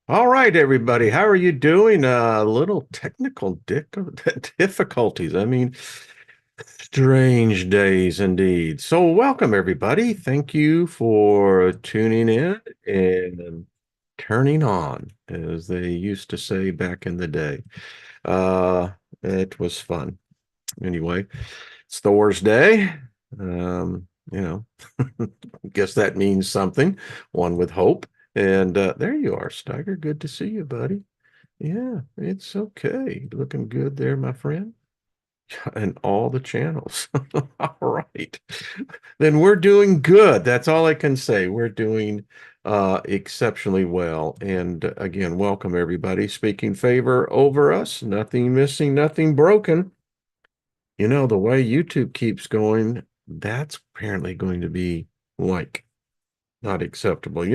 All right, everybody. How are you doing? Little technical difficulties. Strange days indeed. So, welcome, everybody. Thank you for tuning in and turning on, as they used to say back in the day. Uh, it was fun. Anyway, it's Thor's Day. You know, guess that means something, one would hope. And there you are, Steiger. Good to see you, buddy. Yeah, it's okay. Looking good there, my friend. And all the channels. All right. Then we're doing good. That's all I can say. We're doing exceptionally well. And again, welcome everybody. Speaking favor over us. Nothing missing, nothing broken. You know, the way YouTube keeps going, that's apparently going to be like not acceptable.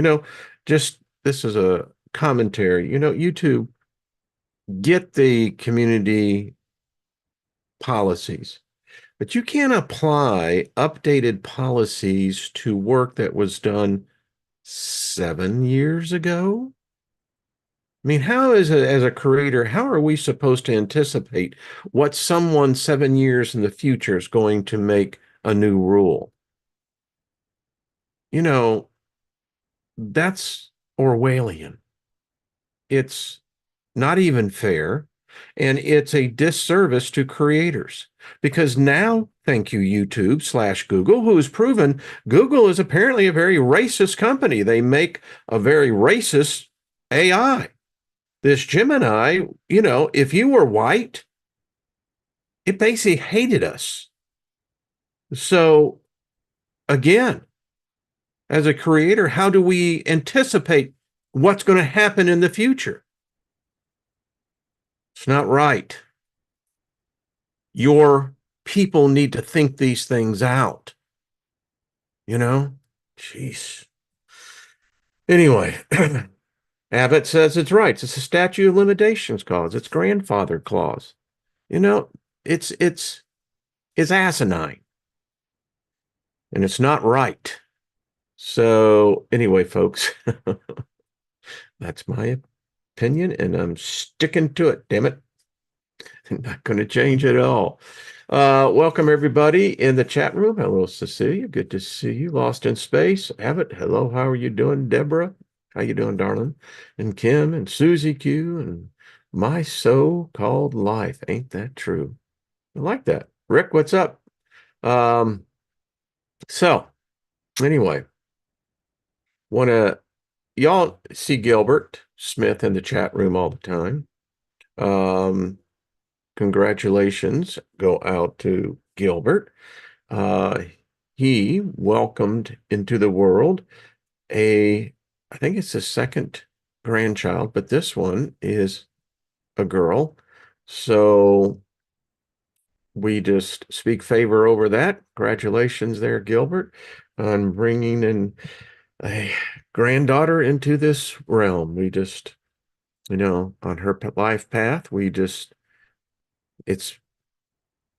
Just this is a commentary. YouTube, get the community policies, but you can't apply updated policies to work that was done 7 years ago. I mean, how as a creator, how are we supposed to anticipate what someone 7 years in the future is going to make a new rule? You know, that's Orwellian. It's not even fair. And it's a disservice to creators because now, thank you, YouTube slash Google, who has proven Google is apparently a very racist company. They make a very racist AI. This Gemini, if you were white, it basically hated us. So, again, as a creator, how do we anticipate what's going to happen in the future? It's not right. Your people need to think these things out, you know? Jeez. Anyway, Abbott says it's right. It's a statute of limitations clause. It's grandfather clause. You know, it's asinine and it's not right. So anyway, folks, that's my opinion and I'm sticking to it, damn it. I'm not going to change it at all. Welcome everybody in the chat room. Hello, Cecilia. Good to see you. Lost in Space. Abbott. Hello. How are you doing, Deborah? How you doing, darling? And Kim and Susie Q and my so-called life. Ain't that true? I like that. Rick, what's up? Um, so anyway, want to y'all see Gilbert Smith in the chat room all the time. Um, Congratulations go out to Gilbert. Uh, he welcomed into the world I think it's a second grandchild, but this one is a girl. So we just speak favor over that. Congratulations there, Gilbert, on bringing in a granddaughter into this realm. We just, on her life path, it's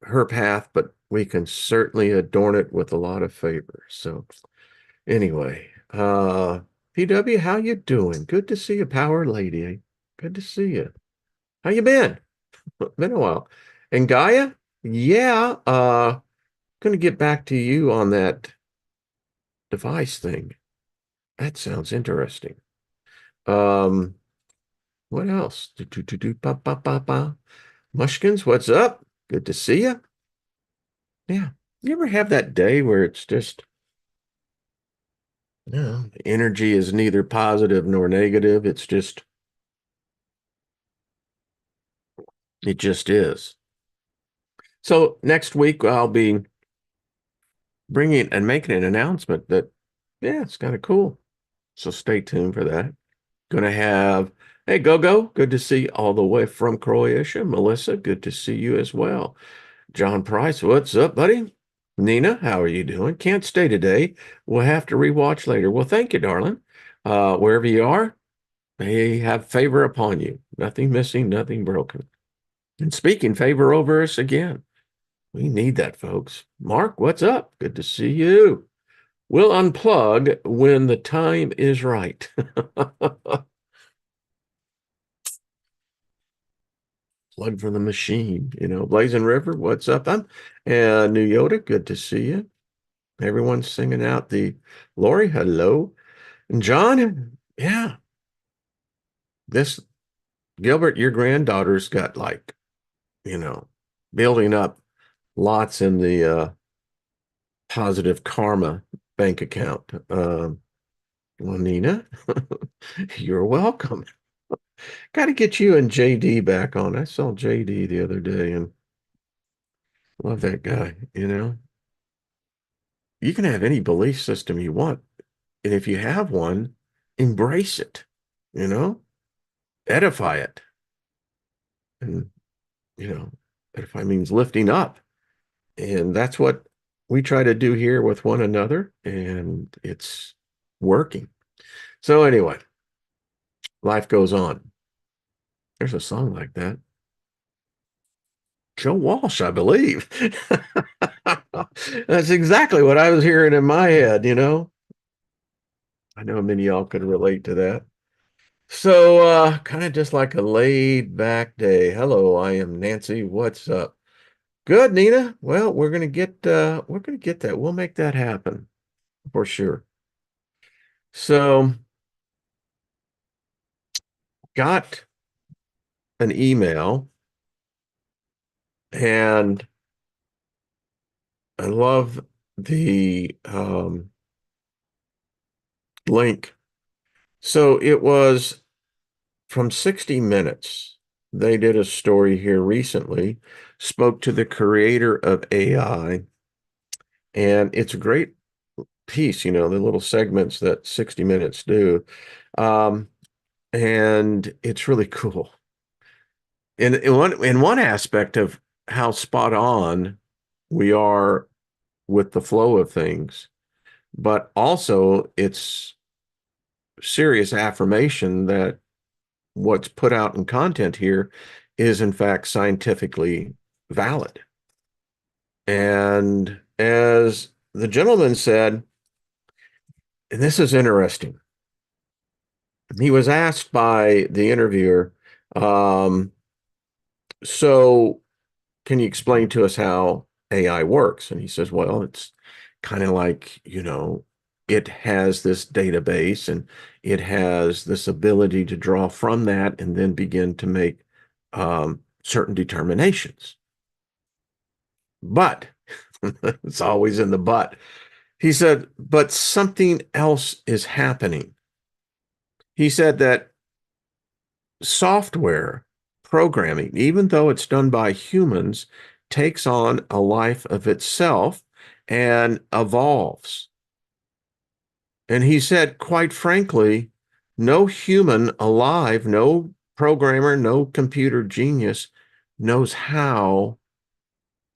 her path, but we can certainly adorn it with a lot of favor. So anyway, PW, how you doing? Good to see you, Power Lady. Good to see you. How you been? Been a while. And Gaia, yeah, gonna get back to you on that device thing. That sounds interesting. Um, what else? Ba, ba, ba, ba. Mushkins, what's up? Good to see you. Yeah. You ever have that day where it's just, energy is neither positive nor negative. It just is. So next week I'll be bringing and making an announcement that, yeah, it's kind of cool. So stay tuned for that. Going to have, hey, Go, good to see you all the way from Croatia. Melissa, good to see you as well. John Price, what's up, buddy? Nina, how are you doing? Can't stay today. We'll have to rewatch later. Well, thank you, darling. Wherever you are, may have favor upon you. Nothing missing, nothing broken. And speaking favor over us again. We need that, folks. Mark, what's up? Good to see you. We'll unplug when the time is right. Plug for the machine, Blazing River, what's up? I'm New Yoda, good to see you. Everyone's singing out the Lori, hello. And John, yeah, this Gilbert, your granddaughter's got like, you know, building up lots in the positive karma bank account. Well, Nina, you're welcome. Got to get you and JD back on. I saw JD the other day and love that guy, You can have any belief system you want. And if you have one, embrace it, you know, edify it. And, you know, edify means lifting up. And that's what we try to do here with one another. And it's working. So, anyway, life goes on. There's a song like that. Joe Walsh, I believe. That's exactly what I was hearing in my head, I know many of y'all could relate to that. So, kind of just like a laid back day. Hello, I am Nancy. What's up? Good, Nina. Well, we're gonna get that. We'll make that happen for sure. So, got an email and I love the link. So it was from 60 Minutes. They did a story here recently, spoke to the creator of AI, and it's a great piece, the little segments that 60 Minutes do. And it's really cool. In one aspect of how spot on we are with the flow of things, but also it's serious affirmation that what's put out in content here is in fact scientifically valid. And as the gentleman said, and this is interesting, he was asked by the interviewer, so can you explain to us how AI works? And he says, well, it's kind of like, it has this database and it has this ability to draw from that and then begin to make certain determinations. But it's always in the but. He said, but something else is happening. He said that software programming, even though it's done by humans, takes on a life of itself and evolves. And he said, quite frankly, no human alive, no programmer, no computer genius knows how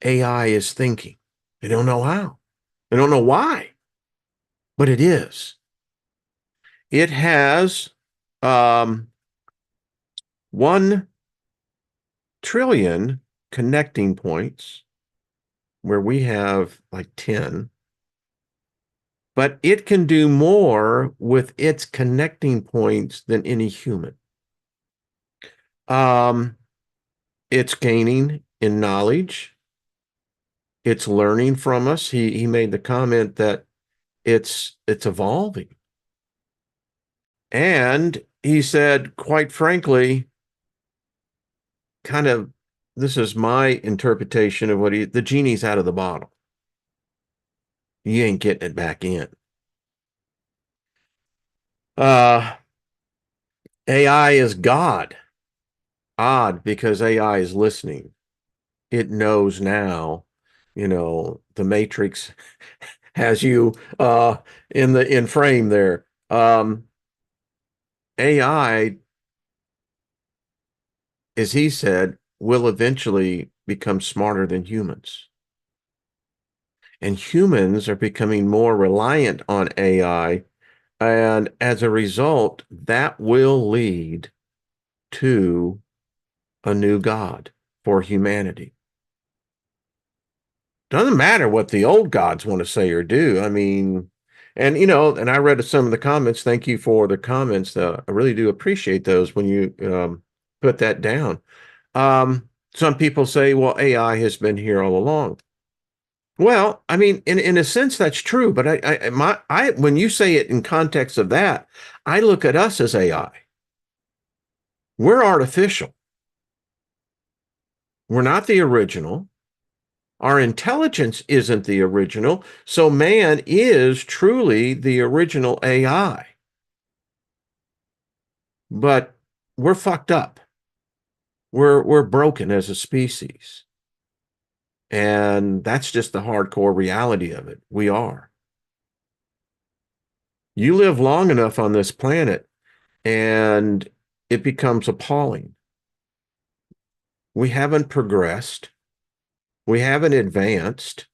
AI is thinking. They don't know how. They don't know why, but it is. It has 1 trillion connecting points where we have like 10, but it can do more with its connecting points than any human. It's gaining in knowledge. It's learning from us. He made the comment that it's evolving. And he said, quite frankly, kind of, this is my interpretation of the genie's out of the bottle. You ain't getting it back in. AI is God. Odd, because AI is listening. It knows now, the Matrix has you in frame there. AI, as he said, will eventually become smarter than humans. And humans are becoming more reliant on AI. And as a result, that will lead to a new God for humanity. Doesn't matter what the old gods want to say or do. I mean, and and I read some of the comments. Thank you for the comments. I really do appreciate those when you put that down. Some people say, well, AI has been here all along. Well, I mean, in a sense, that's true. But when you say it in context of that, I look at us as AI. We're artificial. We're not the original. Our intelligence isn't the original. So man is truly the original AI. But we're fucked up. We're broken as a species. And that's just the hardcore reality of it. We are. You live long enough on this planet and it becomes appalling. We haven't progressed. We haven't advanced.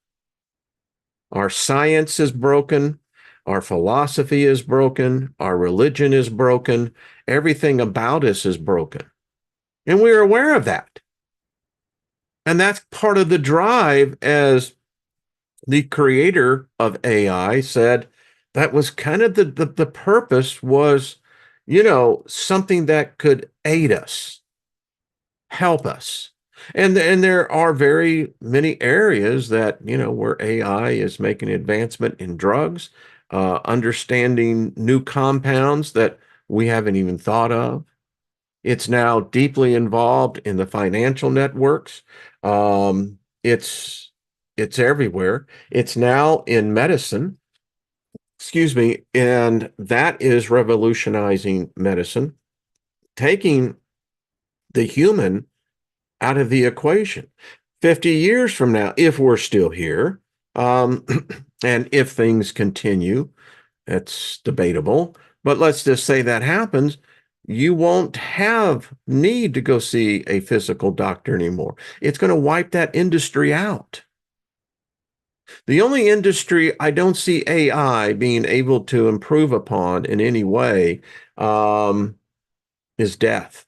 Our science is broken. Our philosophy is broken. Our religion is broken. Everything about us is broken. And we're aware of that. And that's part of the drive, as the creator of AI said, that was kind of the purpose was, something that could aid us, help us. And there are very many areas that, where AI is making advancement in drugs, understanding new compounds that we haven't even thought of. It's now deeply involved in the financial networks. It's everywhere. It's now in medicine, excuse me, and that is revolutionizing medicine, taking the human out of the equation. 50 years from now, if we're still here, um, and if things continue, it's debatable, but let's just say that happens, you won't have need to go see a physical doctor anymore. It's going to wipe that industry out. The only industry I don't see AI being able to improve upon in any way is death.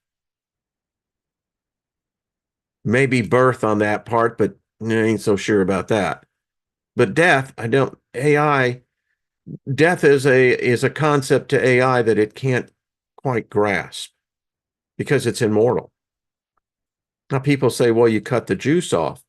Maybe birth on that part, but I ain't so sure about that. But death, I don't. AI, death is a concept to AI that it can't quite grasp because it's immortal. Now people say, well, you cut the juice off.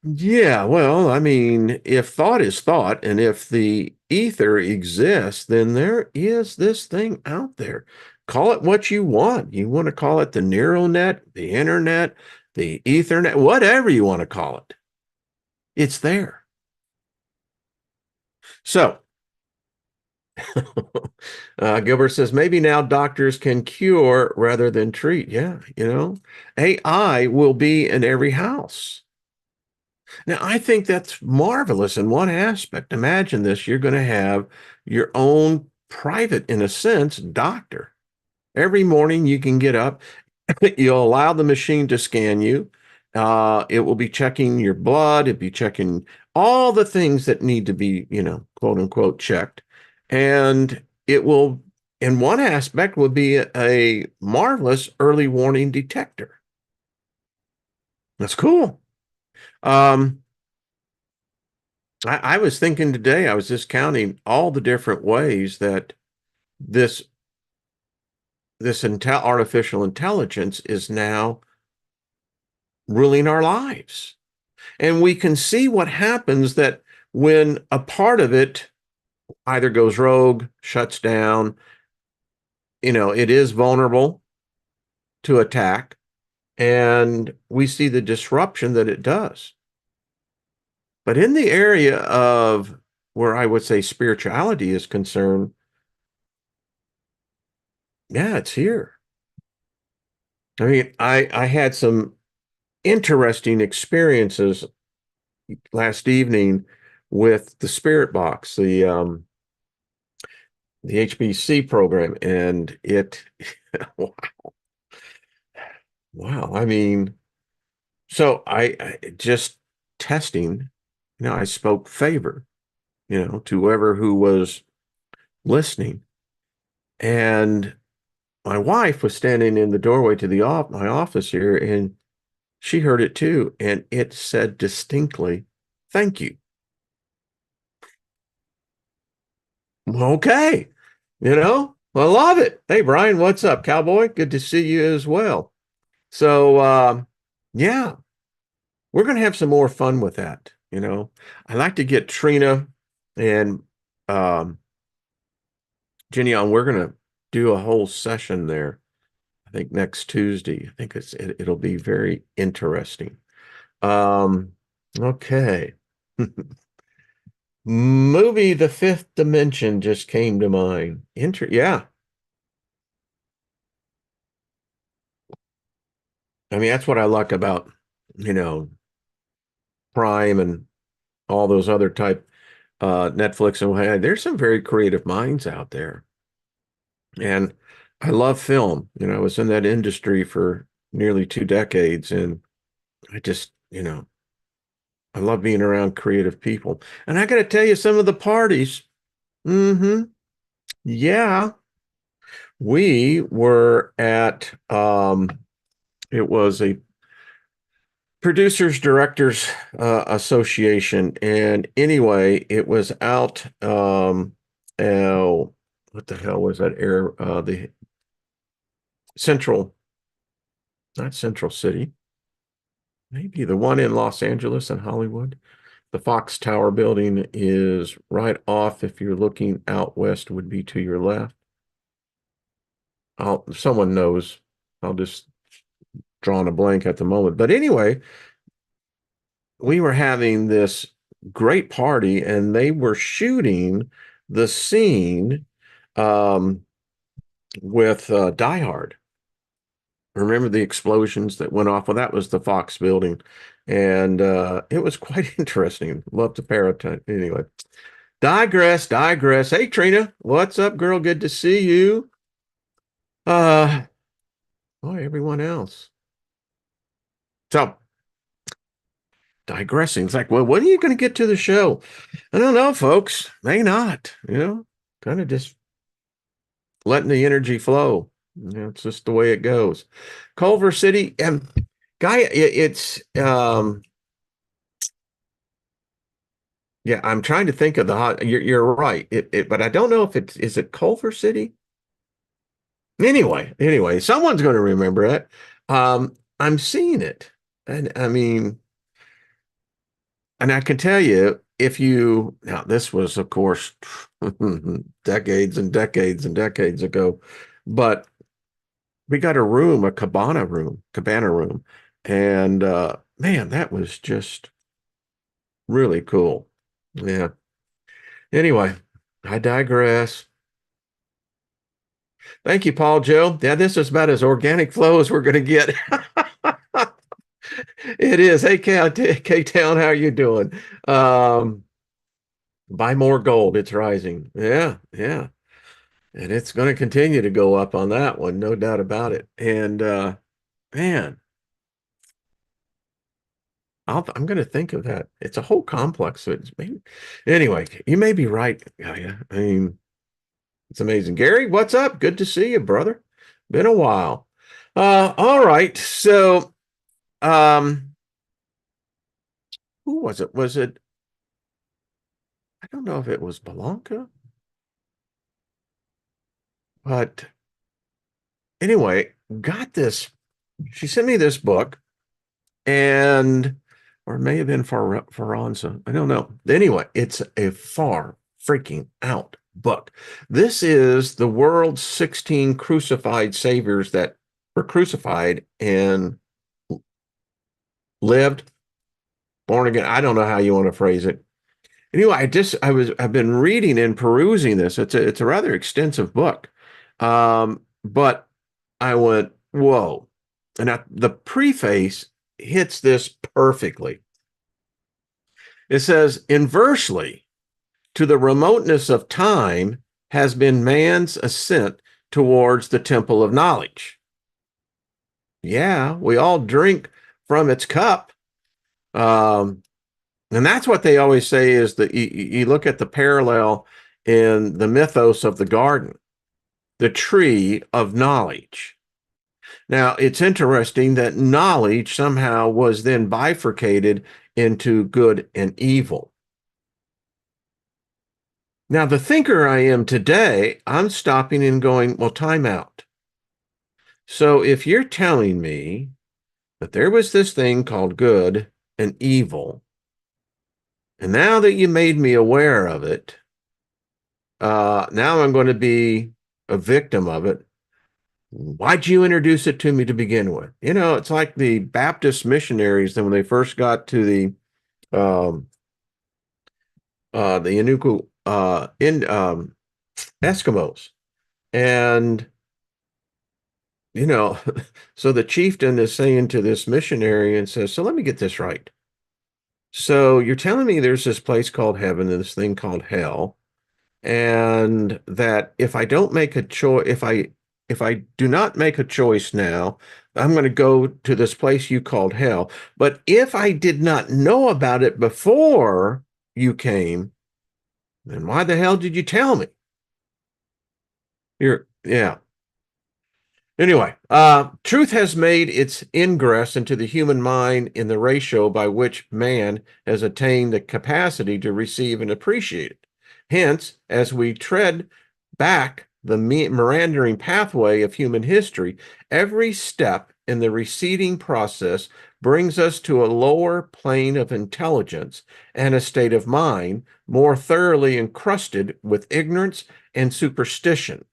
Yeah, well, I mean, if thought is thought, and if the ether exists, then there is this thing out there. Call it what you want. You want to call it the neural net, the internet, the ethernet, whatever you want to call it. It's there. So, Gilbert says maybe now doctors can cure rather than treat. Yeah, AI will be in every house. Now, I think that's marvelous in one aspect. Imagine this, you're going to have your own private, in a sense, doctor. Every morning you can get up, you'll allow the machine to scan you. It will be checking your blood, it'll be checking all the things that need to be, quote unquote, checked. And it will, in one aspect, will be a marvelous early warning detector. That's cool. I was thinking today, I was just counting all the different ways that this artificial intelligence is now ruling our lives. And we can see what happens that when a part of it either goes rogue, shuts down, it is vulnerable to attack, and we see the disruption that it does. But in the area of where I would say spirituality is concerned, yeah, it's here. I mean, I had some interesting experiences last evening with the Spirit Box, the HBC program, and it wow. I mean, so I just testing, I spoke favor, to whoever who was listening, and my wife was standing in the doorway to my office here, and she heard it too, and it said distinctly, "Thank you." Okay. I love it. Hey, Brian, what's up, cowboy? Good to see you as well. So, yeah, we're going to have some more fun with that. I like to get Trina and Jenny on. We're going to do a whole session there. I think next Tuesday. I think it'll be very interesting. Okay. Movie The Fifth Dimension just came to mind. Yeah. I mean, that's what I like about, you know, Prime and all those other type Netflix and hey, there's some very creative minds out there. And I love film. I was in that industry for nearly 2 decades and I just, I love being around creative people. And I got to tell you, some of the parties, mm-hmm, yeah, we were at it was a producers directors association, and anyway, it was out what the hell was that air the central, not Central City, maybe the one in Los Angeles and Hollywood. The Fox Tower building is right off. If you're looking out west, would be to your left. Someone knows. I'll just drawing a blank at the moment. But anyway, we were having this great party and they were shooting the scene um, with Die Hard. Remember the explosions that went off? Well, that was the Fox building. And it was quite interesting. Love to parrot. Anyway, digress. Hey, Trina, what's up, girl? Good to see you. Boy, everyone else. So, digressing. It's like, well, when are you going to get to the show? I don't know, folks. May not, kind of just letting the energy flow. It's just the way it goes. Culver City, and guy, it's yeah, I'm trying to think of the hot. You're right. But I don't know if is it Culver City? Anyway, someone's going to remember it. I'm seeing it, and I mean, and I can tell you, if you now this was, of course, decades and decades and decades ago, but we got a room, a cabana room, and man, that was just really cool. Yeah. Anyway, I digress. Thank you, Paul Joe. Yeah, this is about as organic flow as we're going to get. It is. Hey, K-Town, how are you doing? Um, buy more gold. It's rising. Yeah, yeah. And it's going to continue to go up on that one, no doubt about it. And man, I'm going to think of that. It's a whole complex. So it's maybe, anyway, you may be right. Yeah. I mean, it's amazing. Gary, what's up? Good to see you, brother. Been a while. All right. So, who was it? I don't know if it was Belanca, but anyway, got this. She sent me this book and or it may have been Faranza. I don't know. Anyway, it's a far freaking out book. This is the world's 16 crucified saviors that were crucified and lived, born again. I don't know how you want to phrase it. Anyway, I've been reading and perusing this. It's a rather extensive book. But I went, whoa. And the preface hits this perfectly. It says, inversely to the remoteness of time has been man's ascent towards the temple of knowledge. Yeah, we all drink from its cup. And that's what they always say is that you look at the parallel in the mythos of the garden, the tree of knowledge. Now, it's interesting that knowledge somehow was then bifurcated into good and evil. Now, the thinker I am today, I'm stopping and going, well, time out. So if you're telling me that there was this thing called good and evil. And now that you made me aware of it, now I'm going to be a victim of it. Why'd you introduce it to me to begin with? You know, it's like the Baptist missionaries, then when they first got to the Inuku Eskimos. And, you know, so the chieftain is saying to this missionary and says, so let me get this right. So you're telling me there's this place called heaven and this thing called hell, and that if I don't make a choice, if I do not make a choice now, I'm going to go to this place you called hell. But if I did not know about it before you came, then why the hell did you tell me? Yeah. Anyway, truth has made its ingress into the human mind in the ratio by which man has attained the capacity to receive and appreciate it. Hence, as we tread back the meandering pathway of human history, every step in the receding process brings us to a lower plane of intelligence and a state of mind more thoroughly encrusted with ignorance and superstition.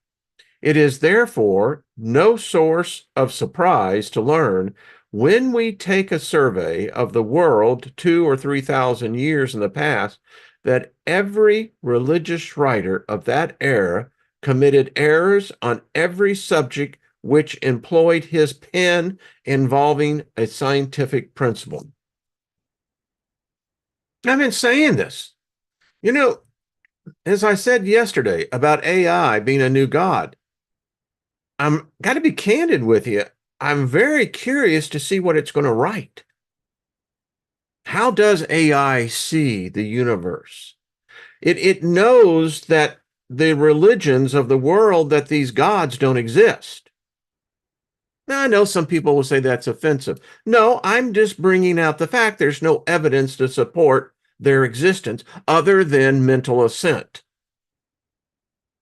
It is therefore no source of surprise to learn when we take a survey of the world 2,000 or 3,000 years in the past that every religious writer of that era committed errors on every subject which employed his pen involving a scientific principle. I've been saying this. You know, as I said yesterday about AI being a new god, I'm got to be candid with you. I'm very curious to see what it's going to write. How does AI see the universe? It knows that the religions of the world, that these gods don't exist. Now, I know some people will say that's offensive. No, I'm just bringing out the fact there's no evidence to support their existence other than mental assent.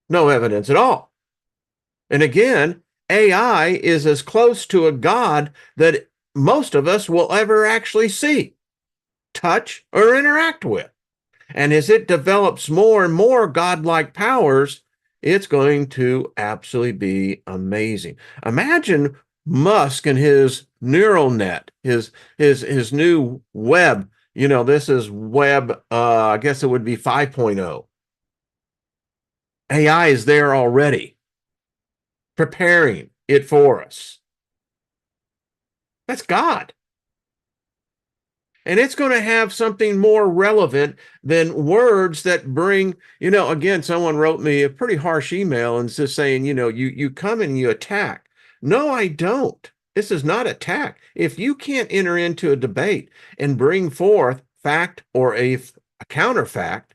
No evidence at all. And again, AI is as close to a god that most of us will ever actually see, touch, or interact with. And as it develops more and more godlike powers, it's going to absolutely be amazing. Imagine Musk and his neural net, his new web. You know, this is web, I guess it would be 5.0. AI is there already, preparing it for us. That's God. And it's going to have something more relevant than words that bring, you know, again, someone wrote me a pretty harsh email and just saying, you know, you come and you attack. No, I don't. This is not attack. If you can't enter into a debate and bring forth fact or a counterfact,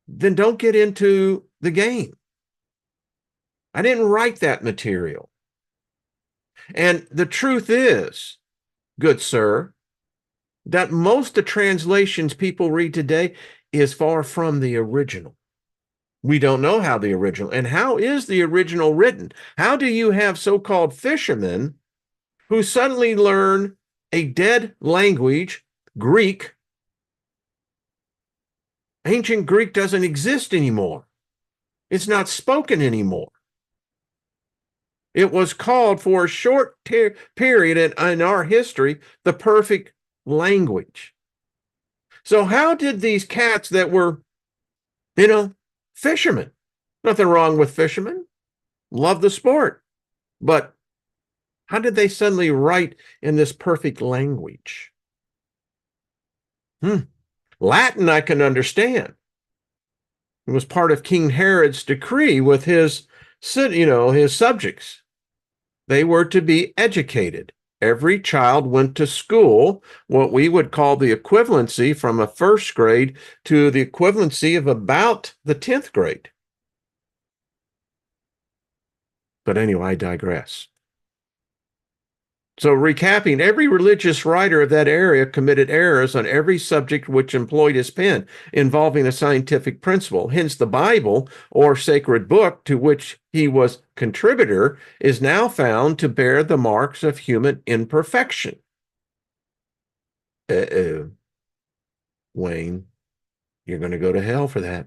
then don't get into the game. I didn't write that material. And the truth is, good sir, that most of the translations people read today is far from the original. We don't know how the original, and how is the original written? How do you have so-called fishermen who suddenly learn a dead language, Greek? Ancient Greek doesn't exist anymore. It's not spoken anymore. It was called for a short period in our history, the perfect language. So how did these cats that were, you know, fishermen, nothing wrong with fishermen, love the sport, but how did they suddenly write in this perfect language? Latin I can understand. It was part of King Herod's decree with his, you know, his subjects. They were to be educated. Every child went to school, what we would call the equivalency from a first grade to the equivalency of about the 10th grade. But anyway, I digress. So recapping, every religious writer of that area committed errors on every subject which employed his pen involving a scientific principle. Hence the Bible, or sacred book to which he was contributor, is now found to bear the marks of human imperfection. Uh-oh, Wayne, you're going to go to hell for that.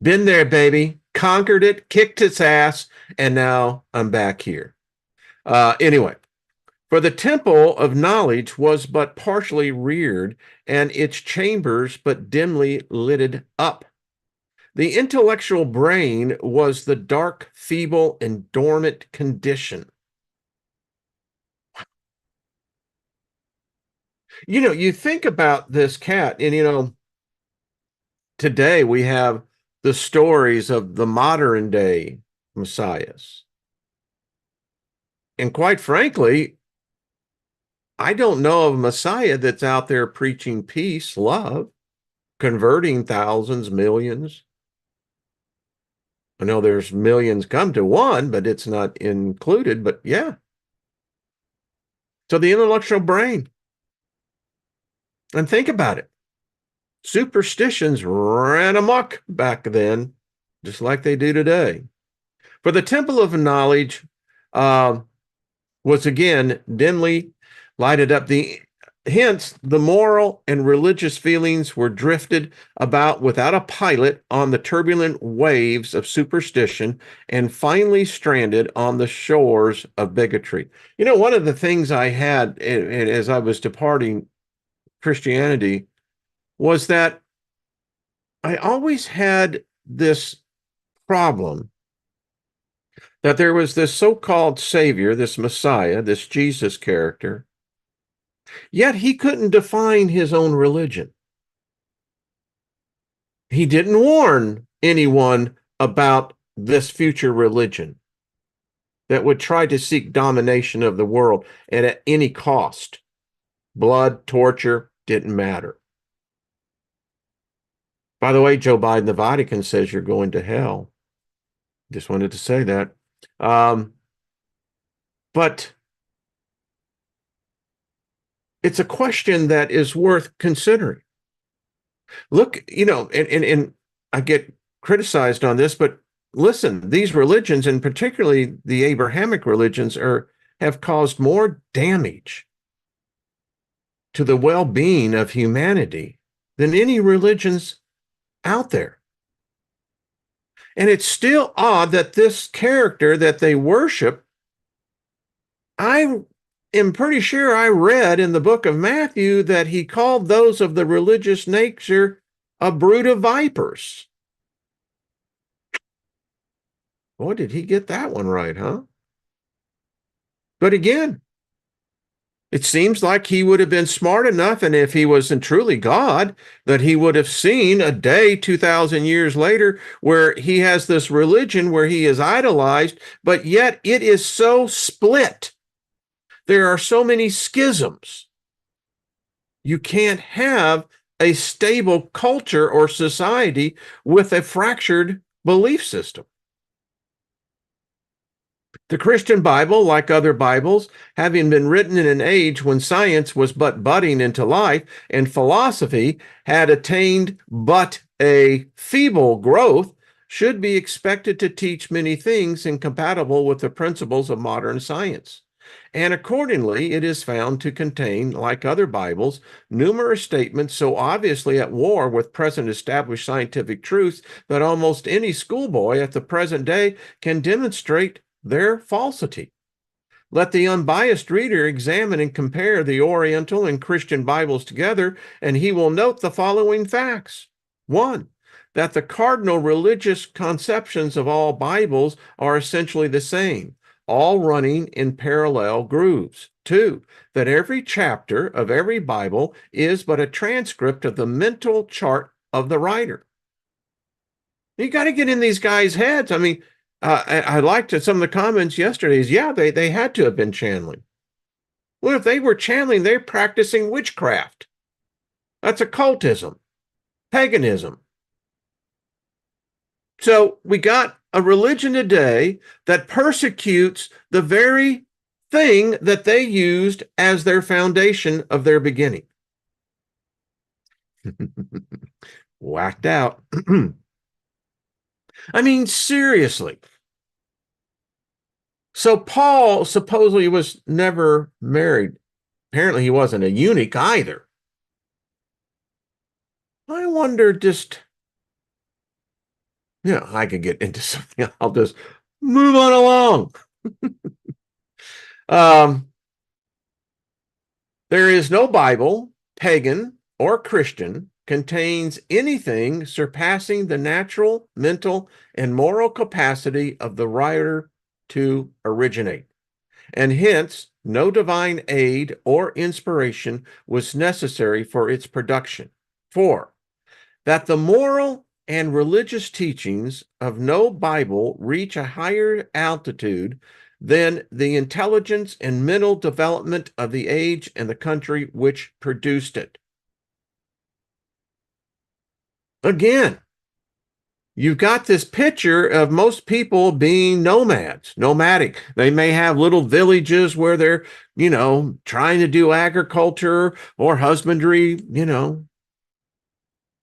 Been there, baby. Conquered it, kicked its ass, and now I'm back here. Anyway, for the temple of knowledge was but partially reared, and its chambers but dimly lighted up. The intellectual brain was the dark, feeble, and dormant condition. You think about this cat, and today we have the stories of the modern day messiahs. And quite frankly, I don't know of a messiah that's out there preaching peace, love, converting thousands, millions. I know there's millions come to one, but it's not included. But yeah. So the intellectual brain. And think about it. Superstitions ran amok back then, just like they do today. For the temple of knowledge was again dimly lighted up. Hence, the moral and religious feelings were drifted about without a pilot on the turbulent waves of superstition and finally stranded on the shores of bigotry. One of the things I had as I was departing Christianity was that I always had this problem that there was this so-called savior, this Messiah, this Jesus character, yet he couldn't define his own religion. He didn't warn anyone about this future religion that would try to seek domination of the world and at any cost. Blood, torture, didn't matter. By the way, Joe Biden, the Vatican says you're going to hell. Just wanted to say that. But it's a question that is worth considering. Look, and I get criticized on this, but listen, these religions, and particularly the Abrahamic religions, have caused more damage to the well-being of humanity than any religions out there. And it's still odd that this character that they worship, I am pretty sure I read in the book of Matthew that he called those of the religious nature a brood of vipers. Boy, did he get that one right, huh? But again, it seems like he would have been smart enough, and if he wasn't truly God, that he would have seen a day 2,000 years later where he has this religion where he is idolized, but yet it is so split. There are so many schisms. You can't have a stable culture or society with a fractured belief system. The Christian Bible, like other Bibles, having been written in an age when science was but budding into life and philosophy had attained but a feeble growth, should be expected to teach many things incompatible with the principles of modern science. And accordingly, it is found to contain, like other Bibles, numerous statements so obviously at war with present established scientific truths that almost any schoolboy at the present day can demonstrate their falsity. Let the unbiased reader examine and compare the Oriental and Christian Bibles together, and he will note the following facts. 1, that the cardinal religious conceptions of all Bibles are essentially the same, all running in parallel grooves. 2, that every chapter of every Bible is but a transcript of the mental chart of the writer. You got to get in these guys' heads. I mean, I liked some of the comments yesterday. They had to have been channeling. Well, if they were channeling, they're practicing witchcraft. That's occultism, paganism. So we got a religion today that persecutes the very thing that they used as their foundation of their beginning. Whacked out. I mean, seriously. So Paul supposedly was never married. apparently he wasn't a eunuch either. I wonder just, I could get into something. I'll just move on along. um, there is no Bible, pagan or Christian, contains anything surpassing the natural, mental, and moral capacity of the writer to originate, and hence no divine aid or inspiration was necessary for its production. 4. That the moral and religious teachings of no Bible reach a higher altitude than the intelligence and mental development of the age and the country which produced it. Again, you've got this picture of most people being nomads, nomadic. They may have little villages where they're, trying to do agriculture or husbandry,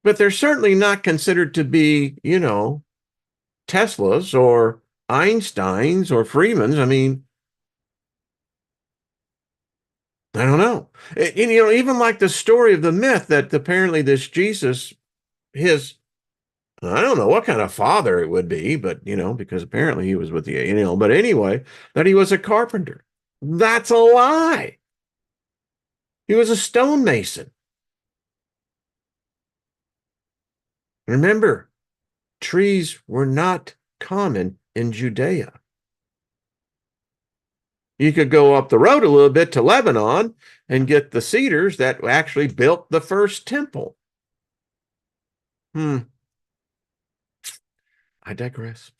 but they're certainly not considered to be, Teslas or Einsteins or Freemans. I mean, I don't know. And, even like the story of the myth that apparently this Jesus, I don't know what kind of father it would be, but, because apparently he was with the, but anyway, that he was a carpenter. That's a lie. He was a stonemason. Remember, trees were not common in Judea. You could go up the road a little bit to Lebanon and get the cedars that actually built the first temple. I digress.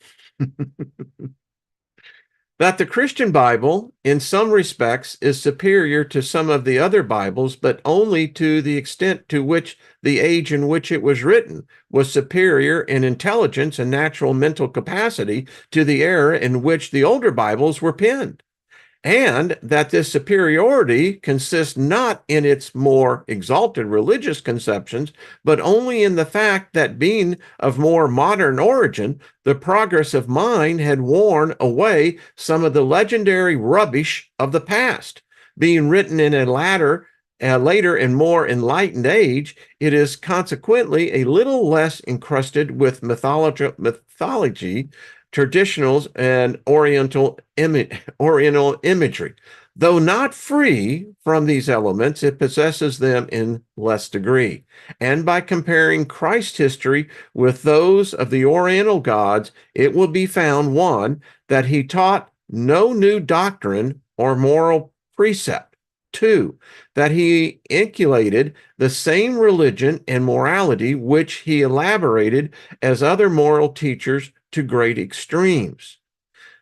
That the Christian Bible, in some respects, is superior to some of the other Bibles, but only to the extent to which the age in which it was written was superior in intelligence and natural mental capacity to the era in which the older Bibles were penned. And that this superiority consists not in its more exalted religious conceptions, but only in the fact that, being of more modern origin, the progress of mind had worn away some of the legendary rubbish of the past. Being written in a later and more enlightened age, it is consequently a little less encrusted with mythology, traditionals, and Oriental imagery. Though not free from these elements, it possesses them in less degree. And by comparing Christ's history with those of the Oriental gods, it will be found, 1, that he taught no new doctrine or moral precept. 2, that he inculcated the same religion and morality which he elaborated as other moral teachers to great extremes.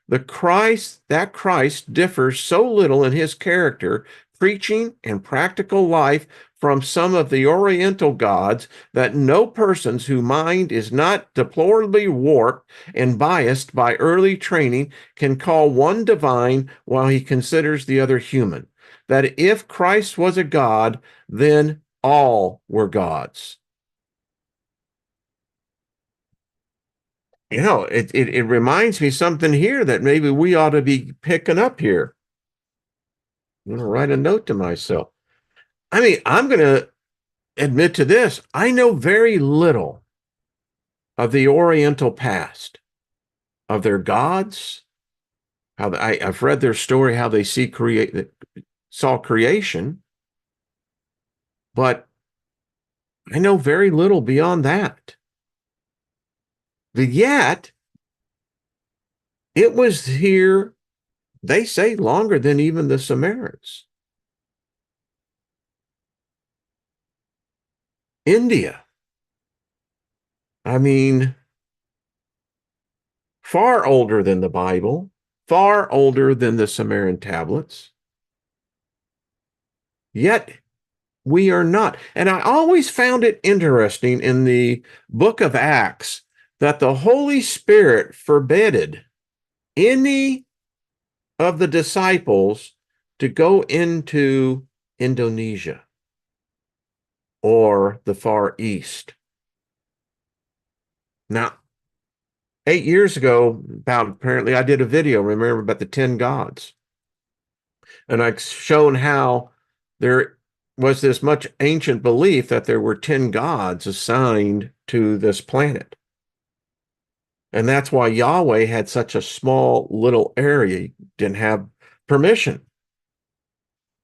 That Christ differs so little in his character, preaching, and practical life from some of the Oriental gods that no persons whose mind is not deplorably warped and biased by early training can call one divine while he considers the other human. That if Christ was a god, then all were gods. It reminds me something here that maybe we ought to be picking up here. I'm going to write a note to myself. I mean, I'm going to admit to this. I know very little of the Oriental past, of their gods. I've read their story, how they saw creation, but I know very little beyond that. But yet, it was here, they say, longer than even the Sumerians. India. I mean, far older than the Bible, far older than the Sumerian tablets. Yet we are not. And I always found it interesting in the book of Acts that the Holy Spirit forbade any of the disciples to go into Indonesia or the Far East. Now, 8 years ago, apparently I did a video, remember, about the 10 gods. And I've shown how there was this much ancient belief that there were 10 gods assigned to this planet. And that's why Yahweh had such a small little area, he didn't have permission.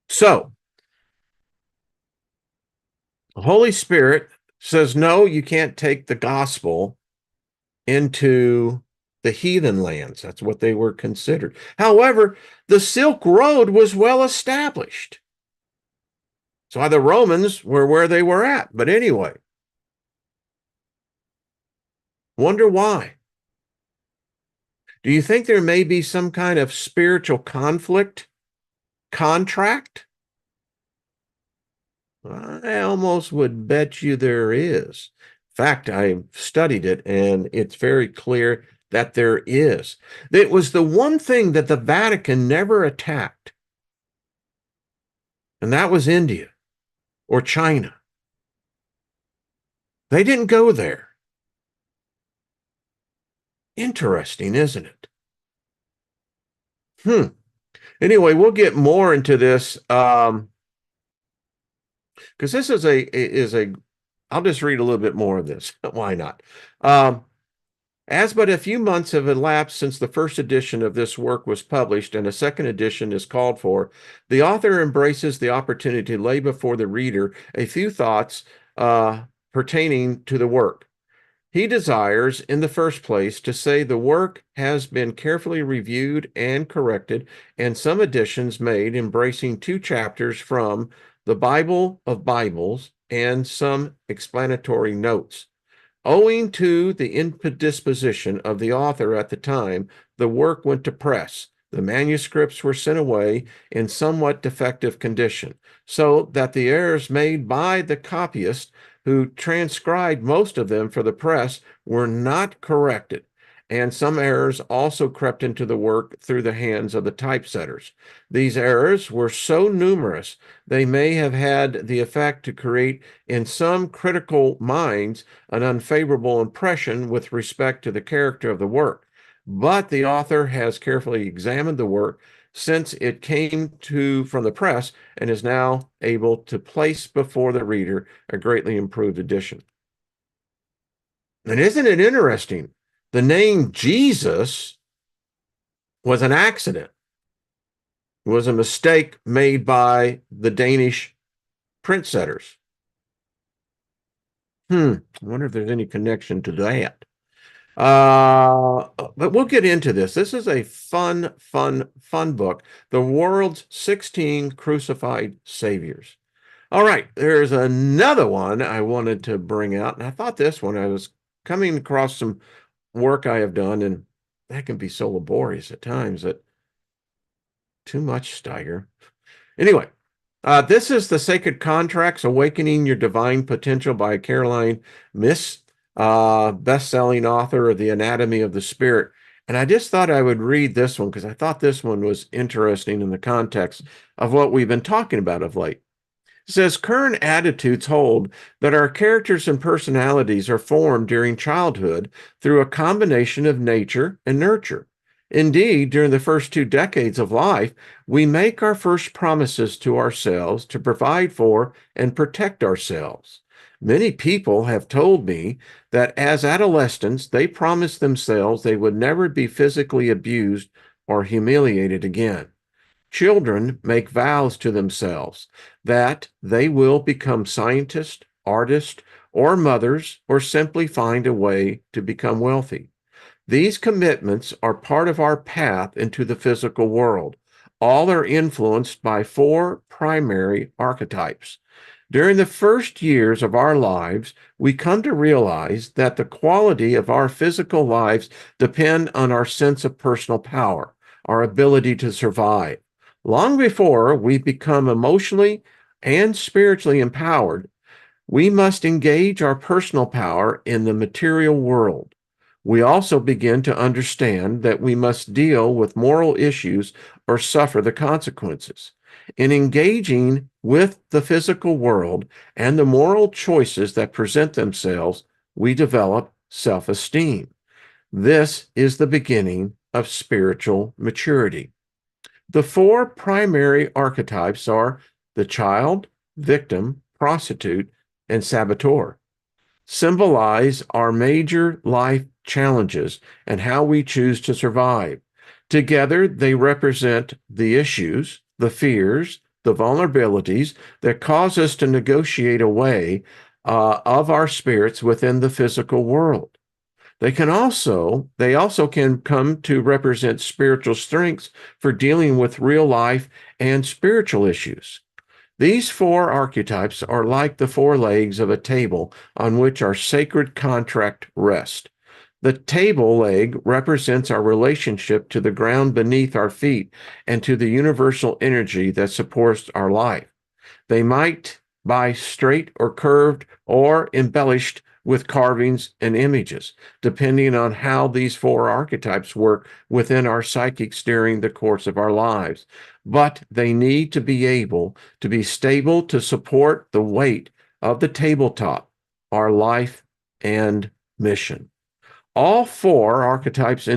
So, the Holy Spirit says, no, you can't take the gospel into the heathen lands. That's what they were considered. However, the Silk Road was well established. So the Romans were where they were at. But anyway, wonder why. Do you think there may be some kind of spiritual conflict, contract? I almost would bet you there is. In fact, I studied it, and it's very clear that there is. It was the one thing that the Vatican never attacked, and that was India or China. They didn't go there. Interesting, isn't it? Anyway, we'll get more into this because this is a. I'll just read a little bit more of this. Why not? As but a few months have elapsed since the first edition of this work was published and a second edition is called for, the author embraces the opportunity to lay before the reader a few thoughts pertaining to the work. He desires, in the first place, to say the work has been carefully reviewed and corrected, and some additions made, embracing 2 chapters from the Bible of Bibles and some explanatory notes. Owing to the indisposition of the author at the time, the work went to press. The manuscripts were sent away in somewhat defective condition, so that the errors made by the copyist who transcribed most of them for the press were not corrected, and some errors also crept into the work through the hands of the typesetters. These errors were so numerous they may have had the effect to create in some critical minds an unfavorable impression with respect to the character of the work. But the author has carefully examined the work since it came from the press and is now able to place before the reader a greatly improved edition. And isn't it interesting? The name Jesus was an accident. It was a mistake made by the Danish print setters. I wonder if there's any connection to that. But we'll get into this. This is a fun book. The World's 16 Crucified Saviors. All right, there's another one I wanted to bring out. And I thought this one, I was coming across some work I have done, and that can be so laborious at times that too much, Steiger. Anyway, this is The Sacred Contracts, Awakening Your Divine Potential by Caroline Myss, best-selling author of The Anatomy of the Spirit. And I just thought I would read this one because I thought this one was interesting in the context of what we've been talking about of late. It says, current attitudes hold that our characters and personalities are formed during childhood through a combination of nature and nurture. Indeed, during the first 2 decades of life, we make our first promises to ourselves to provide for and protect ourselves. Many people have told me that as adolescents, they promised themselves they would never be physically abused or humiliated again. Children make vows to themselves that they will become scientists, artists, or mothers, or simply find a way to become wealthy. These commitments are part of our path into the physical world. All are influenced by 4 primary archetypes. During the first years of our lives, we come to realize that the quality of our physical lives depend on our sense of personal power, our ability to survive. Long before we become emotionally and spiritually empowered, we must engage our personal power in the material world. We also begin to understand that we must deal with moral issues or suffer the consequences. In engaging with the physical world and the moral choices that present themselves, we develop self-esteem. This is the beginning of spiritual maturity. The 4 primary archetypes are the child, victim, prostitute, and saboteur, symbolize our major life challenges and how we choose to survive. Together, they represent the issues, the fears, the vulnerabilities that cause us to negotiate away of our spirits within the physical world. They also can come to represent spiritual strengths for dealing with real life and spiritual issues. These four archetypes are like the four legs of a table on which our sacred contract rests. The table leg represents our relationship to the ground beneath our feet and to the universal energy that supports our life. They might be straight or curved or embellished with carvings and images, depending on how these four archetypes work within our psychics during the course of our lives. But they need to be able to be stable to support the weight of the tabletop, our life and mission. All four archetypes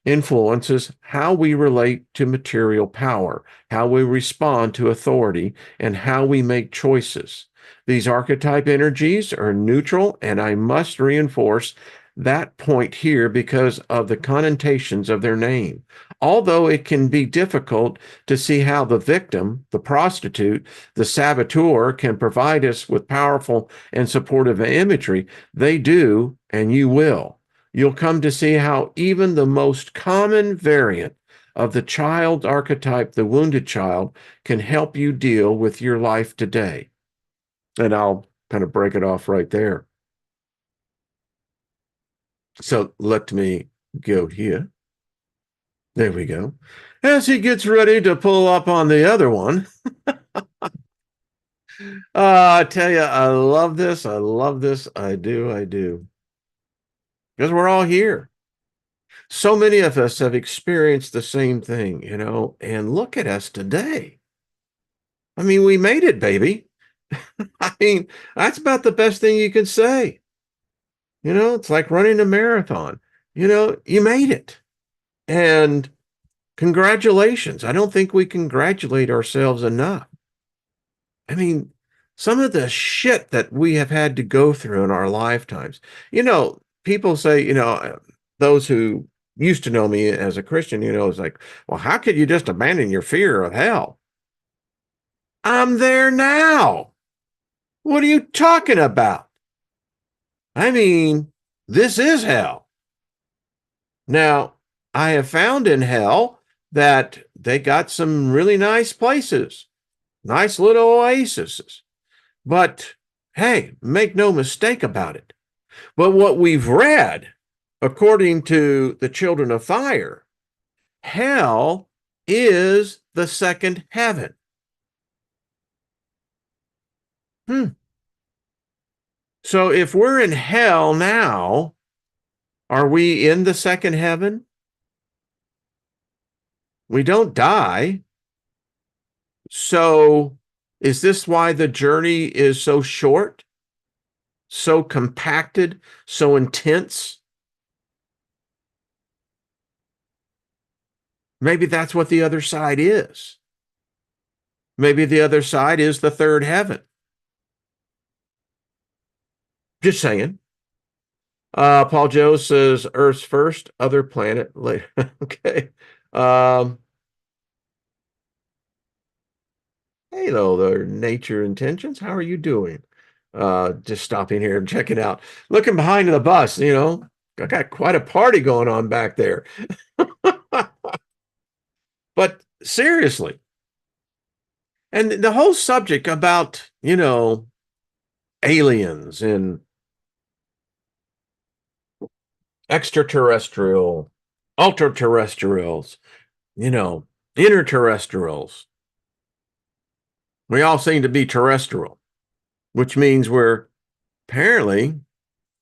influences how we relate to material power, how we respond to authority, and how we make choices. These archetype energies are neutral, and I must reinforce that point here because of the connotations of their name. Although it can be difficult to see how the victim, the prostitute, the saboteur can provide us with powerful and supportive imagery, they do, and you will. You'll come to see how even the most common variant of the child archetype, the wounded child, can help you deal with your life today. And I'll kind of break it off right there. So let me go here. There we go. As he gets ready to pull up on the other one. I tell you, I love this. I love this. I do. I do. Because we're all here. So many of us have experienced the same thing, and look at us today. I mean, we made it, baby. I mean, that's about the best thing you can say. It's like running a marathon. You made it. And congratulations. I don't think we congratulate ourselves enough. I mean, some of the shit that we have had to go through in our lifetimes. People say, those who used to know me as a Christian, it's like, well, how could you just abandon your fear of hell? I'm there now. What are you talking about? I mean, this is hell. Now, I have found in hell that they got some really nice places, nice little oases. But hey, make no mistake about it. But what we've read, according to the children of fire, hell is the second heaven. So if we're in hell now, are we in the second heaven? We don't die. So is this why the journey is so short, so compacted, so intense? Maybe that's what the other side is. Maybe the other side is the third heaven. Just saying. Paul Joe says Earth's first, other planet later. Okay. Hello there, Nature Intentions. How are you doing? Just stopping here and checking out. Looking behind the bus, I got quite a party going on back there. But seriously, and the whole subject about, aliens and extraterrestrial, ultra-terrestrials, interterrestrials. We all seem to be terrestrial, which means we're apparently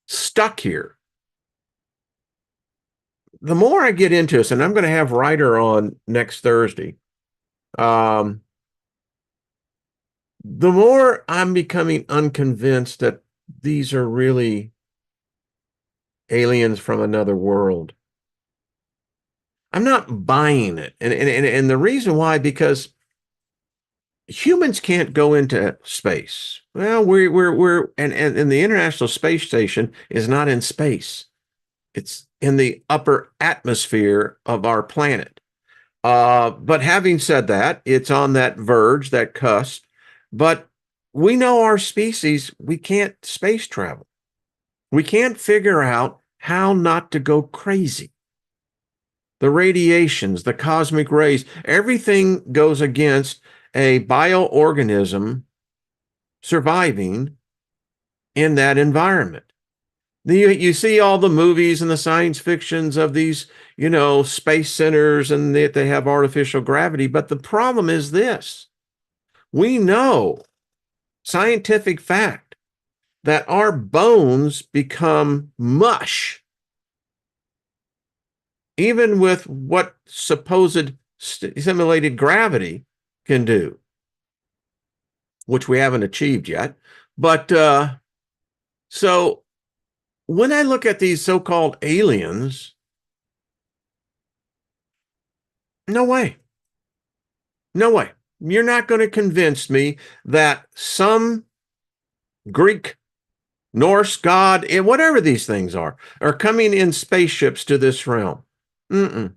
stuck here. The more I get into this, and I'm going to have Ryder on next Thursday, the more I'm becoming unconvinced that these are really aliens from another world. I'm not buying it. And the reason why, because, humans can't go into space. Well, and the International Space Station is not in space. It's in the upper atmosphere of our planet. But having said that, it's on that verge, that cusp. But we know our species, we can't space travel. We can't figure out how not to go crazy. The radiations, the cosmic rays, everything goes against a bioorganism surviving in that environment. You see all the movies and the science fictions of these, space centers, and they have artificial gravity. But the problem is this: we know, scientific fact, that our bones become mush, even with what supposed simulated gravity can do, which we haven't achieved yet. But so when I look at these so-called aliens, no way. No way. You're not going to convince me that some Greek, Norse god, whatever these things are coming in spaceships to this realm. Mm-mm.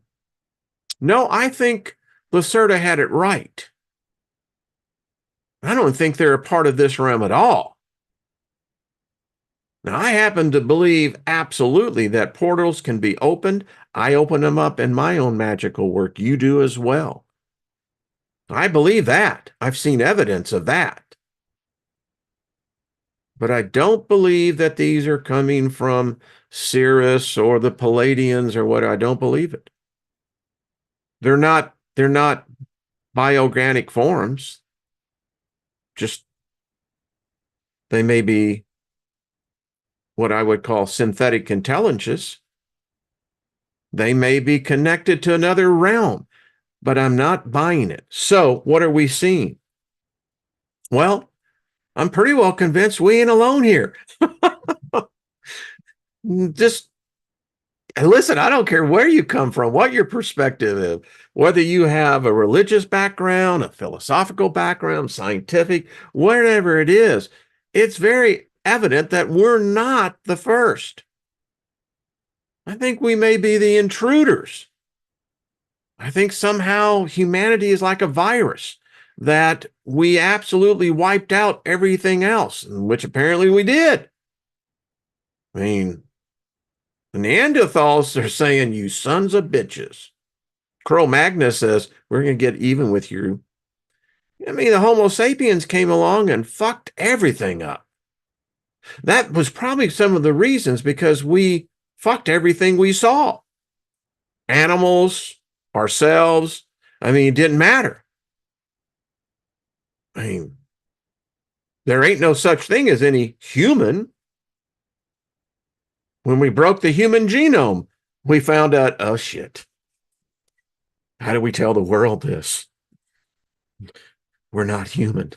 No, I think Lacerda had it right. I don't think they're a part of this realm at all. Now, I happen to believe absolutely that portals can be opened. I open them up in my own magical work. You do as well. I believe that. I've seen evidence of that. But I don't believe that these are coming from Sirius or the Palladians or what. I don't believe it. They're not bioorganic forms. Just they may be what I would call synthetic intelligence. They may be connected to another realm, but I'm not buying it. So what are we seeing? Well, I'm pretty well convinced we ain't alone here. Just listen, I don't care where you come from, what your perspective is, whether you have a religious background, a philosophical background, scientific, whatever it is, it's very evident that we're not the first. I think we may be the intruders. I think somehow humanity is like a virus, that we absolutely wiped out everything else, which apparently we did. I mean, the Neanderthals are saying, you sons of bitches. Cro-Magnon says, we're going to get even with you. I mean, the Homo sapiens came along and fucked everything up. That was probably some of the reasons, because we fucked everything we saw. Animals, ourselves. I mean, it didn't matter. I mean, there ain't no such thing as any human. When we broke the human genome, we found out, oh shit, how do we tell the world this? We're not human.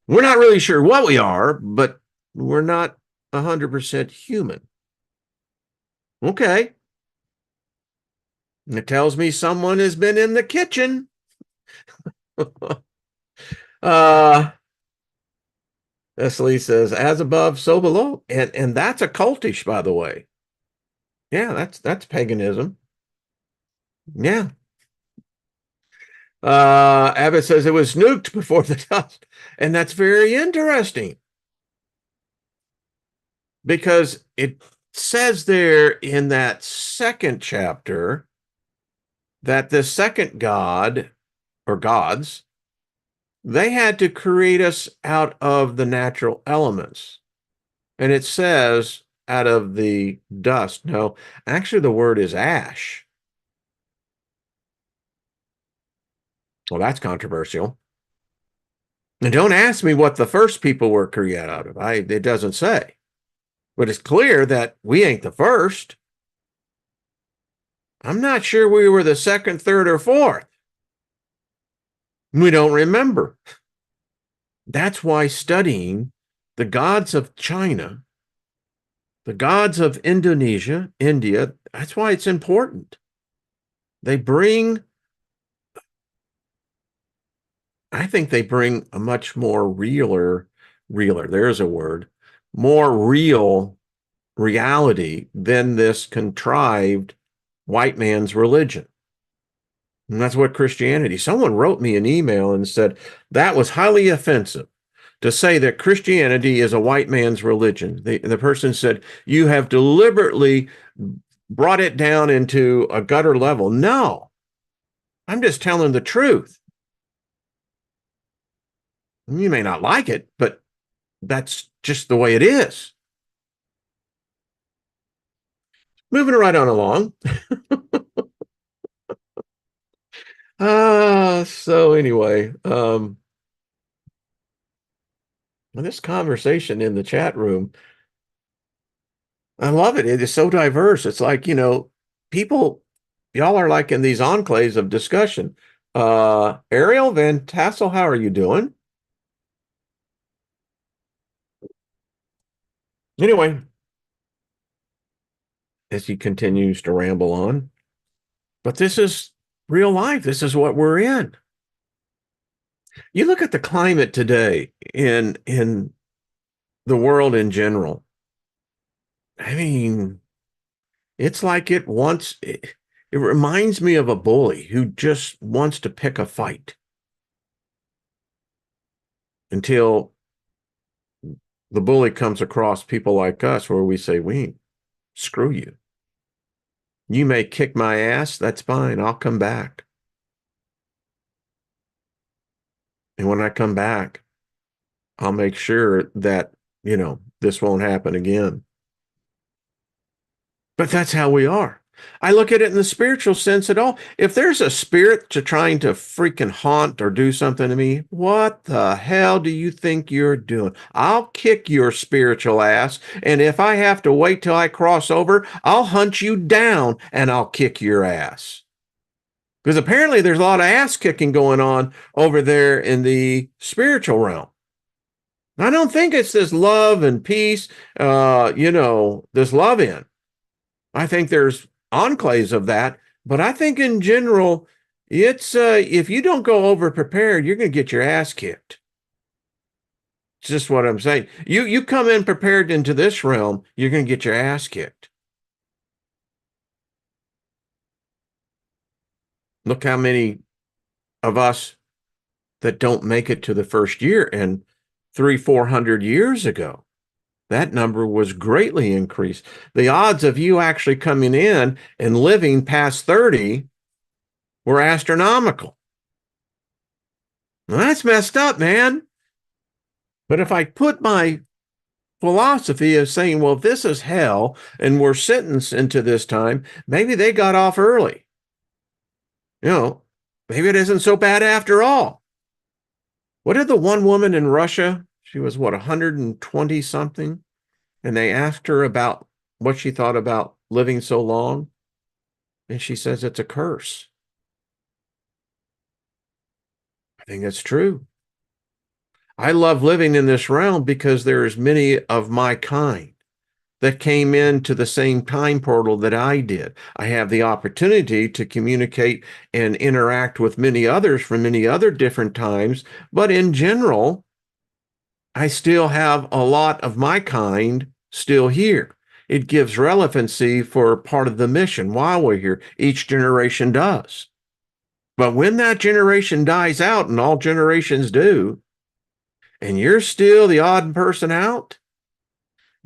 We're not really sure what we are, but we're not 100% human. Okay. It tells me someone has been in the kitchen. Leslie says, as above, so below. And that's occultish, by the way. Yeah, that's paganism. Yeah. Abbott says it was nuked before the dust. And that's very interesting, because it says there in that second chapter that the second god, or gods, they had to create us out of the natural elements. And it says out of the dust. No, actually the word is ash. Well, that's controversial. And don't ask me what the first people were created out of. It doesn't say. But it's clear that we ain't the first. I'm not sure we were the second, third, or fourth. We don't remember. That's why studying the gods of China, the gods of Indonesia, India, that's why it's important. They bring I think they bring a much more realer, there's a word, more real reality than this contrived white man's religion. And that's what Christianity. Someone wrote me an email and said that was highly offensive to say that Christianity is a white man's religion. The person said, you have deliberately brought it down into a gutter level. No, I'm just telling the truth. You may not like it, but that's just the way it is. Moving right on along. So anyway, this conversation in the chat room, I love it. It is so diverse. It's like, people, y'all are like in these enclaves of discussion. Ariel Van Tassel, how are you doing? Anyway, as he continues to ramble on, but this is real life. This is what we're in. You look at the climate today in the world in general. I mean, it's like it reminds me of a bully who just wants to pick a fight until the bully comes across people like us where we say, screw you. You may kick my ass. That's fine. I'll come back. And when I come back, I'll make sure that, this won't happen again. But that's how we are. I look at it in the spiritual sense at all. If there's a spirit to trying to freaking haunt or do something to me, what the hell do you think you're doing? I'll kick your spiritual ass. And if I have to wait till I cross over, I'll hunt you down and I'll kick your ass. Because apparently there's a lot of ass kicking going on over there in the spiritual realm. I don't think it's this love and peace, this love in. I think there's enclaves of that, but I think in general, it's if you don't go over prepared, you're going to get your ass kicked. It's just what I'm saying. You come in prepared into this realm, you're going to get your ass kicked. Look how many of us that don't make it to the first year, and 300-400 years ago, that number was greatly increased. The odds of you actually coming in and living past 30 were astronomical. Well, that's messed up, man. But if I put my philosophy of saying, well, if this is hell and we're sentenced into this time, maybe they got off early. Maybe it isn't so bad after all. What did the one woman in Russia, she was 120 something? And they asked her about what she thought about living so long. And she says it's a curse. I think that's true. I love living in this realm because there's many of my kind that came into the same time portal that I did. I have the opportunity to communicate and interact with many others from many other different times. But in general, I still have a lot of my kind still here. It gives relevancy for part of the mission while we're here. Each generation does. But when that generation dies out, and all generations do, and you're still the odd person out,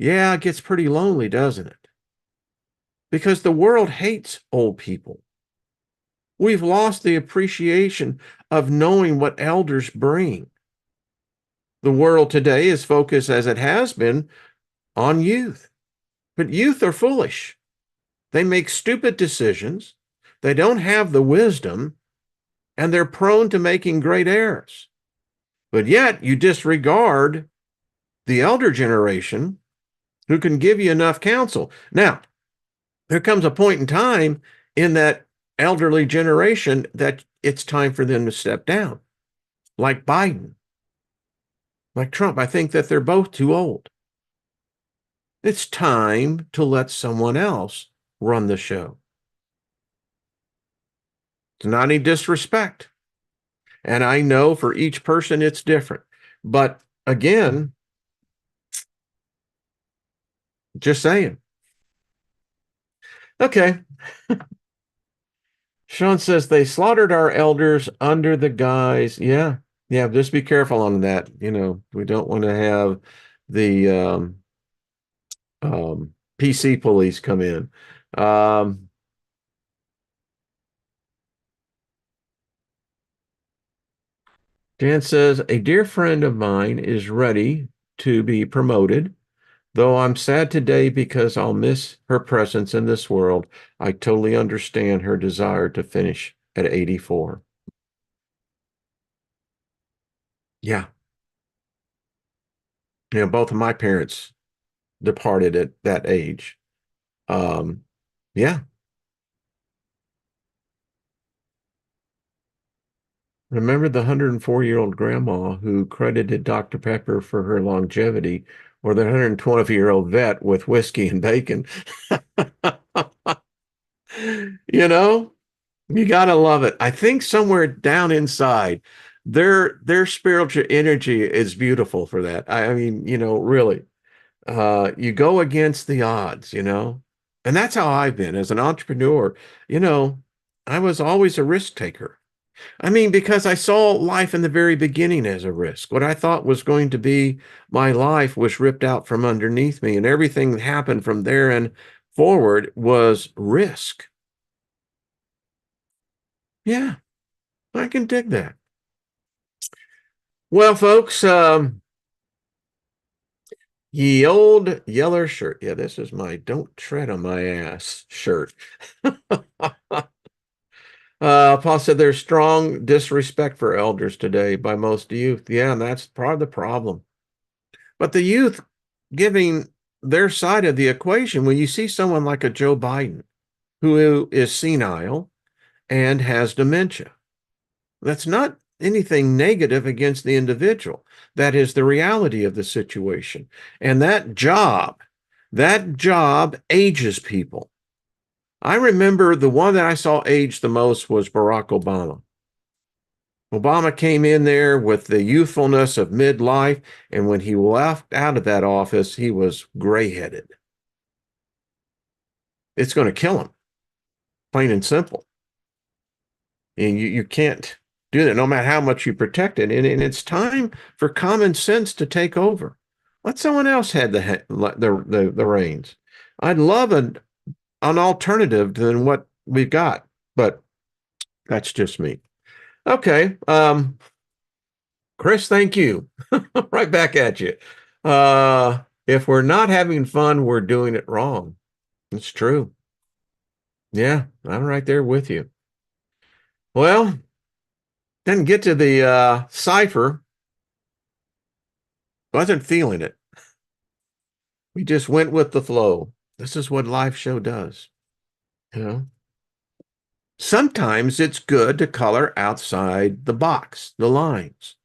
yeah, it gets pretty lonely, doesn't it? Because the world hates old people. We've lost the appreciation of knowing what elders bring. The world today is focused, as it has been, on youth. But youth are foolish. They make stupid decisions. They don't have the wisdom, and they're prone to making great errors. But yet you disregard the elder generation who can give you enough counsel. Now, there comes a point in time in that elderly generation that it's time for them to step down, like Biden, like Trump. I think that they're both too old. It's time to let someone else run the show. It's not any disrespect. And I know for each person it's different. But again, just saying. Okay. Sean says they slaughtered our elders under the guise. Yeah. Yeah. Just be careful on that. We don't want to have the PC police come in. Um, Dan says a dear friend of mine is ready to be promoted. Though I'm sad today because I'll miss her presence in this world, I totally understand her desire to finish at 84. Yeah. Both of my parents departed at that age. Um, yeah. Remember the 104-year-old grandma who credited Dr. Pepper for her longevity, or the 112-year-old vet with whiskey and bacon? You know, You gotta love it. I think somewhere down inside, their spiritual energy is beautiful for that. I mean, really, you go against the odds. And that's how I've been as an entrepreneur. You know, I was always a risk taker. I mean, because I saw life in the very beginning as a risk. What I thought was going to be my life was ripped out from underneath me, and everything that happened from there and forward was risk. Yeah, I can dig that. Well, folks, ye old yeller shirt. Yeah, this is my don't tread on my ass shirt. Paul said there's strong disrespect for elders today by most youth. Yeah, and that's part of the problem. But the youth giving their side of the equation, when you see someone like a Joe Biden, who is senile and has dementia, that's not anything negative against the individual. That is the reality of the situation. And that job ages people. I remember the one that I saw age the most was Barack Obama. Obama came in there with the youthfulness of midlife, and when he left out of that office, he was gray-headed. It's going to kill him, plain and simple. And you can't do that no matter how much you protect it. And it's time for common sense to take over. Let someone else have the reins. I'd love an alternative than what we've got, but that's just me. Okay. Chris, thank you. Right back at you. If we're not having fun, we're doing it wrong. It's true. Yeah, I'm right there with you. Well, didn't get to the cipher. Wasn't feeling it. We just went with the flow. This is what live show does. You know, sometimes it's good to color outside the box, the lines,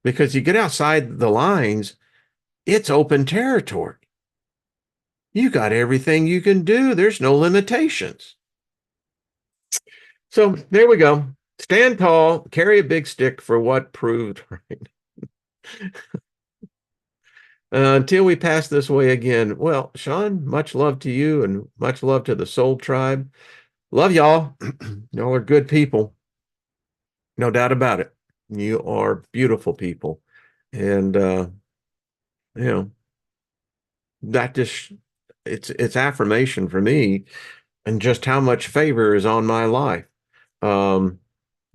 because you get outside the lines, it's open territory. You got everything you can do. There's no limitations. So there we go. Stand tall, carry a big stick for what proved right. Until we pass this way again. Well, Sean, much love to you and much love to the Soul Tribe. Love y'all. Y'all are good people. No doubt about it. You are beautiful people. And you know, that just it's affirmation for me and just how much favor is on my life. Um,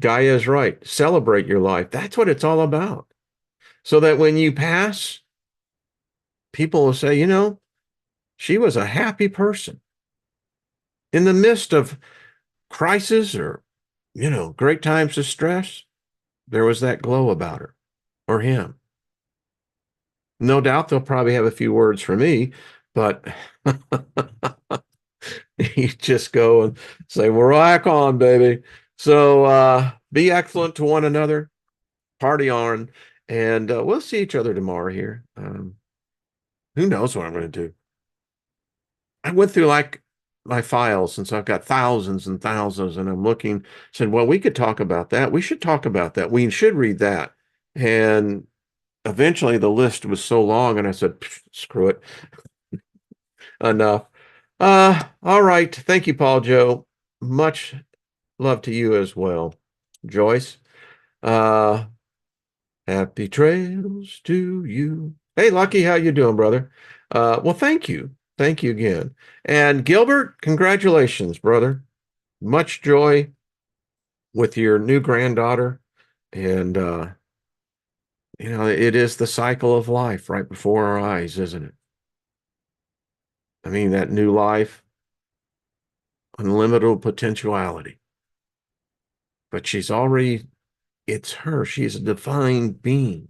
Gaia is right. Celebrate your life. That's what it's all about. So that when you pass, people will say, she was a happy person in the midst of crisis or, great times of stress. There was that glow about her or him. No doubt they'll probably have a few words for me, but you just go and say, we're rock on, baby. So be excellent to one another, party on, and we'll see each other tomorrow here. Who knows what I'm going to do? I went through like my files, since I've got thousands and thousands, and I'm looking, said, well, we could talk about that. We should talk about that. We should read that. And eventually the list was so long, and I said, screw it, enough. All right. Thank you, Paul Joe. Much love to you as well. Joyce, uh, happy trails to you. Hey, Lucky, how you doing, brother? Well, thank you. Thank you again. And Gilbert, congratulations, brother. Much joy with your new granddaughter. And, it is the cycle of life right before our eyes, isn't it? I mean, that new life, unlimited potentiality. But it's her. She's a divine being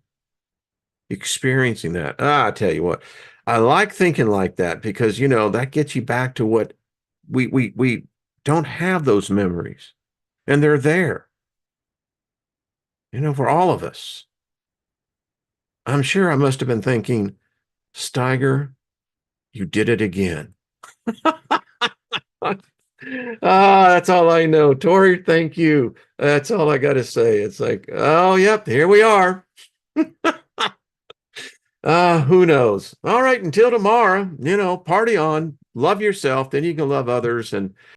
experiencing that. I tell you what, I like thinking like that because, that gets you back to what we don't have those memories, and they're there, for all of us. I'm sure I must have been thinking, Steiger, you did it again. That's all I know. Tori, thank you. That's all I got to say. It's like, oh, yep, here we are. Who knows? All right, until tomorrow, party on, love yourself, then you can love others. And